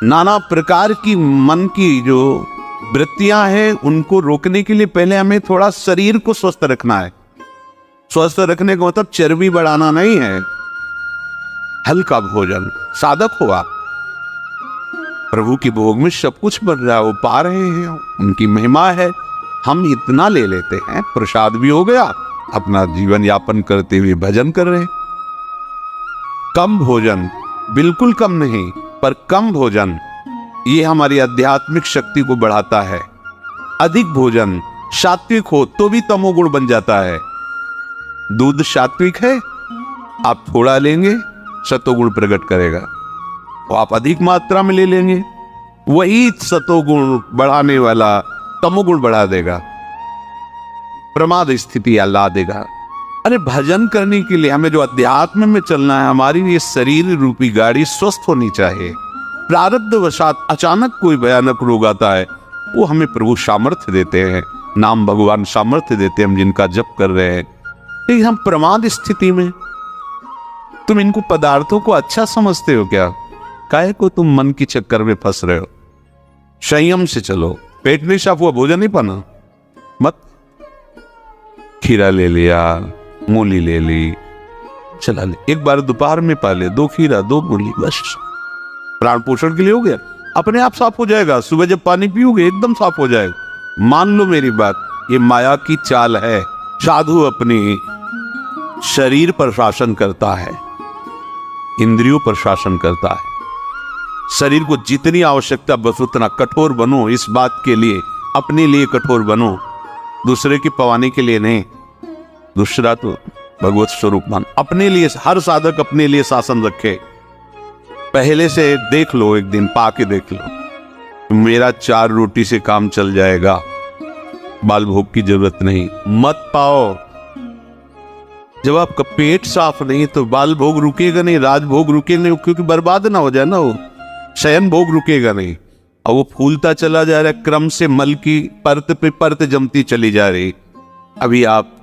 नाना प्रकार की मन की जो वृत्तियां हैं उनको रोकने के लिए पहले हमें थोड़ा शरीर को स्वस्थ रखना है। स्वस्थ रखने का मतलब चर्बी बढ़ाना नहीं है, हल्का भोजन, साधक हो आप। प्रभु की भोग में सब कुछ बन रहा है, वो पा रहे हैं, उनकी महिमा है। हम इतना ले लेते हैं, प्रसाद भी हो गया, अपना जीवन यापन करते हुए भजन कर रहे हैं। कम भोजन, बिल्कुल कम नहीं, पर कम भोजन, ये हमारी आध्यात्मिक शक्ति को बढ़ाता है। अधिक भोजन, सात्विक हो तो भी तमोगुण बन जाता है। दूध सात्विक है, आप थोड़ा लेंगे सतोगुण प्रकट करेगा, तो आप अधिक मात्रा में ले लेंगे, वही सतोगुण बढ़ाने वाला तमोगुण बढ़ा देगा, प्रमाद स्थिति ला देगा। अरे भजन करने के लिए हमें जो अध्यात्म में चलना है, हमारी ये शरीर रूपी गाड़ी स्वस्थ होनी चाहिए। प्रारब्धवशात अचानक कोई भयानक रोग आता है, वो हमें प्रभु सामर्थ्य देते हैं, नाम भगवान सामर्थ्य देते हैं, हम जिनका जप कर रहे हैं। लेकिन हम प्रमाद स्थिति में, तुम इनको पदार्थों को अच्छा समझते हो क्या? काहे को तुम मन की चक्कर में फंस रहे हो? संयम से चलो। पेट नहीं साफ हुआ, भोजन नहीं पाना मत। खीरा ले लिया, मूली ले ली, चला ले, एक बार दोपहर में पा ले, 2 खीरा 2 मूली, बस प्राण पोषण के लिए हो गया, अपने आप साफ हो जाएगा। सुबह जब पानी पियोगे एकदम साफ हो जाएगा। मान लो मेरी बात, ये माया की चाल है। साधु अपनी शरीर पर शासन करता है, इंद्रियों पर शासन करता है। शरीर को जितनी आवश्यकता बस उतना कठोर बनो, इस बात के लिए, अपने लिए कठोर बनो, दूसरे की पवाने के लिए नहीं। दूसरा तो भगवत स्वरूप मान, अपने लिए। हर साधक अपने लिए शासन रखे। पहले से देख लो, एक दिन पाके देख लो, मेरा 4 रोटी से काम चल जाएगा, बाल भोग की जरूरत नहीं। मत पाओ। जब आपका पेट साफ नहीं तो बाल भोग रुकेगा नहीं, राजभोग रुकेगा नहीं, क्योंकि बर्बाद ना हो जाए ना, वो शयन भोग रुकेगा नहीं। और वो फूलता चला जा रहा है, क्रम से मल की परत पे परत जमती चली जा रही। अभी आप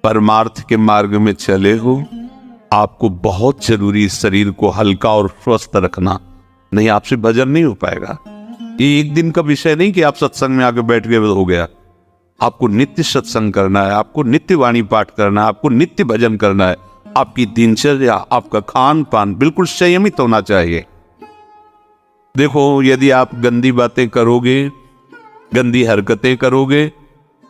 परमार्थ के मार्ग में चले हो, आपको बहुत जरूरी शरीर को हल्का और स्वस्थ रखना, नहीं आपसे भजन नहीं हो पाएगा। ये एक दिन का विषय नहीं कि आप सत्संग में आके बैठ गए हो गया। आपको नित्य सत्संग करना है, आपको नित्य वाणी पाठ करना है, आपको नित्य भजन करना है। आपकी दिनचर्या, आपका खान पान बिल्कुल संयमित होना चाहिए। देखो, यदि आप गंदी बातें करोगे, गंदी हरकतें करोगे,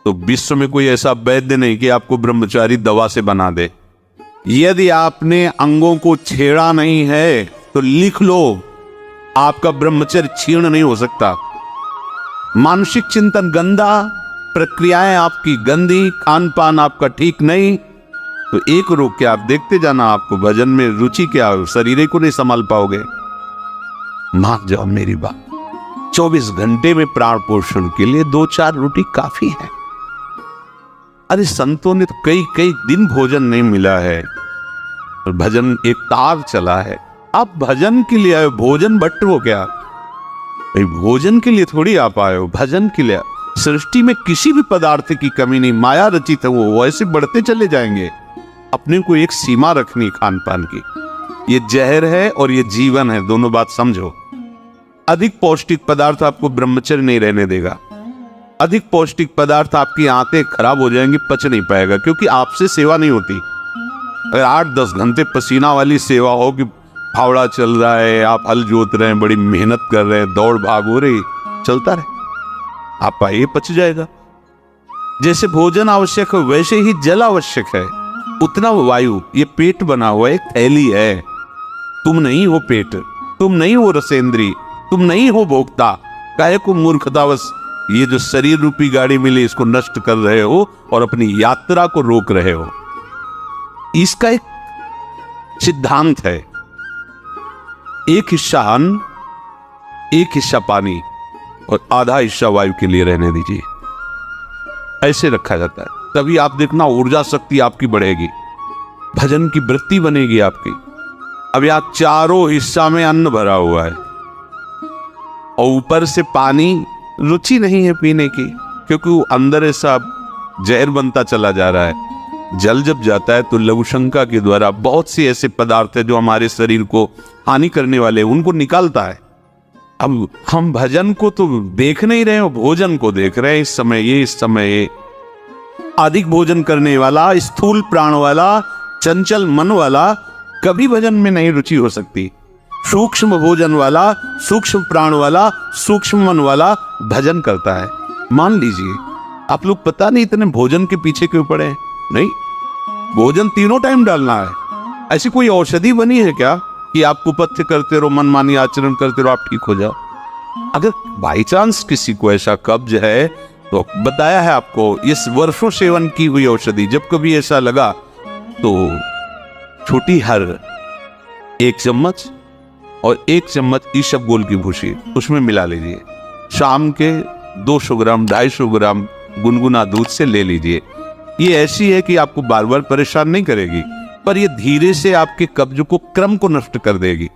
तो विश्व में कोई ऐसा वैद्य नहीं कि आपको ब्रह्मचारी दवा से बना दे। यदि आपने अंगों को छेड़ा नहीं है तो लिख लो, आपका ब्रह्मचर्य क्षीण नहीं हो सकता। मानसिक चिंतन गंदा, प्रक्रियाएं आपकी गंदी, खान पान आपका ठीक नहीं, तो एक रोग क्या, आप देखते जाना, आपको भजन में रुचि क्या, शरीर को नहीं संभाल पाओगे। मान जाओ मेरी बात, 24 घंटे में प्राण पोषण के लिए 2-4 रोटी काफी है। अरे संतों ने तो कई कई दिन भोजन नहीं मिला है, और भजन एक तार चला है। आप भजन के लिए आए, भोजन बट हो क्या? भाई भोजन के लिए थोड़ी आप आए हो, भजन के लिए। सृष्टि में किसी भी पदार्थ की कमी नहीं, माया रचित है, वो वैसे बढ़ते चले जाएंगे। अपने को एक सीमा रखनी खान पान की। ये जहर है और ये जीवन है, दोनों बात समझो। अधिक पौष्टिक पदार्थ आपको ब्रह्मचर्य नहीं रहने देगा। अधिक पौष्टिक पदार्थ आपकी आंतें खराब हो जाएंगी, पच नहीं पाएगा, क्योंकि आपसे सेवा नहीं होती। अगर 8-10 घंटे पसीना वाली सेवा हो कि फावड़ा चल रहा है, आप हल जोत रहे हैं, बड़ी मेहनत कर रहे हैं, दौड़ भाग हो रही, चलता रहे, आप पाइए पच जाएगा। जैसे भोजन आवश्यक है वैसे ही जल आवश्यक है, उतना वायु। ये पेट बना हुआ एक थैली है, तुम नहीं हो पेट, तुम नहीं हो रसेंद्री, तुम नहीं हो भोक्ता। काहे को मूर्खतावश ये जो शरीर रूपी गाड़ी मिली इसको नष्ट कर रहे हो और अपनी यात्रा को रोक रहे हो। इसका एक सिद्धांत है, एक हिस्सा अन्न, एक हिस्सा पानी और आधा हिस्सा वायु के लिए रहने दीजिए। ऐसे रखा जाता है, तभी आप देखना ऊर्जा शक्ति आपकी बढ़ेगी, भजन की वृत्ति बनेगी आपकी। अब यहाँ चारों हिस्सा में अन्न भरा हुआ है और ऊपर से पानी, रुचि नहीं है पीने की, क्योंकि वो अंदर ऐसा जहर बनता चला जा रहा है। जल जब जाता है तो लघु शंका के द्वारा बहुत सी ऐसे पदार्थ है जो हमारे शरीर को हानि करने वाले, उनको निकालता है। अब हम भजन को तो देख नहीं रहे हो, भोजन को देख रहे हैं। इस समय ये अधिक भोजन करने वाला, स्थूल प्राण वाला, चंचल मन वाला कभी भजन में नहीं रुचि हो सकती। सूक्ष्म भोजन वाला, सूक्ष्म प्राण वाला, सूक्ष्म मन वाला भजन करता है। मान लीजिए आप लोग पता नहीं इतने भोजन के पीछे क्यों पड़े हैं। नहीं, भोजन तीनों टाइम डालना है। ऐसी कोई औषधि बनी है क्या कि आप कुपथ्य करते रहो, मनमानी आचरण करते रहो, आप ठीक हो जाओ? अगर बाई चांस किसी को ऐसा कब्ज है तो बताया है आपको, इस वर्षों सेवन की हुई औषधि, जब कभी ऐसा लगा तो छोटी हर 1 चम्मच और 1 चम्मच ईसबगोल की भूसी उसमें मिला लीजिए। शाम के 200 ग्राम 250 ग्राम गुनगुना दूध से ले लीजिए। ये ऐसी है कि आपको बार बार परेशान नहीं करेगी, पर ये धीरे से आपके कब्ज को, क्रम को नष्ट कर देगी।